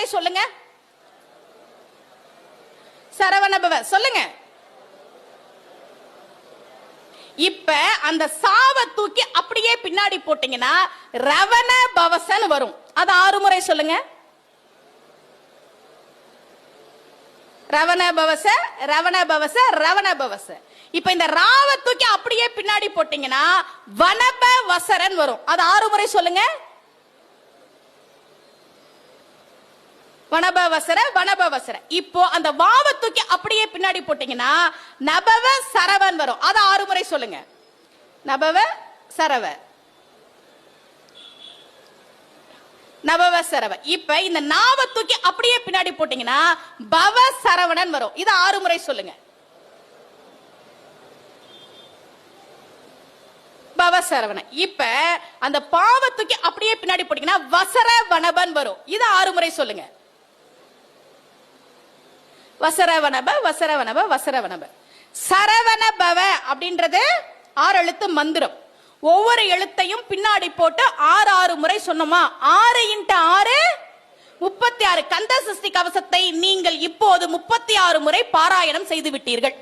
முறை சொல்லுங்க. சரவணபவ சொல்லுங்க. இப்ப அந்த சாவ தூக்கி அப்படியே பின்னாடி போட்டீங்கன்னா ரவண பவசன் வரும். அது 6 முறை சொல்லுங்க. ரவண பவச, ரவண பவச, ரவண பவச. இப்ப இந்த ராவ தூக்கி அப்படியே பின்னாடி போட்டீங்கன்னா வனப வசரன் வரும். அது 6 முறை சொல்லுங்க. வனபவசர, வனபவசர. இப்போ அந்த வாவ தூக்கி அப்படியே பின்னாடி போட்டீங்கன்னா நபவ சரவன் வரும். அது 6 முறை சொல்லுங்க. நபவ சரவ, நபவ சரவ. இப்ப இந்த நாவ தூக்கி அப்படியே பின்னாடி போட்டீங்கன்னா பவ சரவணன் வரும். இது 6 முறை சொல்லுங்க. பவ சரவணன். இப்ப அந்த பாவ தூக்கி அப்படியே பின்னாடி போட்டீங்கன்னா வசர வனபன் வரும். இது 6 முறை சொல்லுங்க. வசரவனப, வசரவனப, வசரவனப. சரவணபவ அப்படின்றது 6 எழுத்து மந்திரம். ஒவ்வொரு எழுத்தையும் பின்னாடி போட்டு 6 முறை சொன்னோமா? 6 × 6 36. கந்த சஷ்டி கவசத்தை நீங்கள் இப்போது 36 முறை பாராயணம் செய்து விட்டீர்கள்.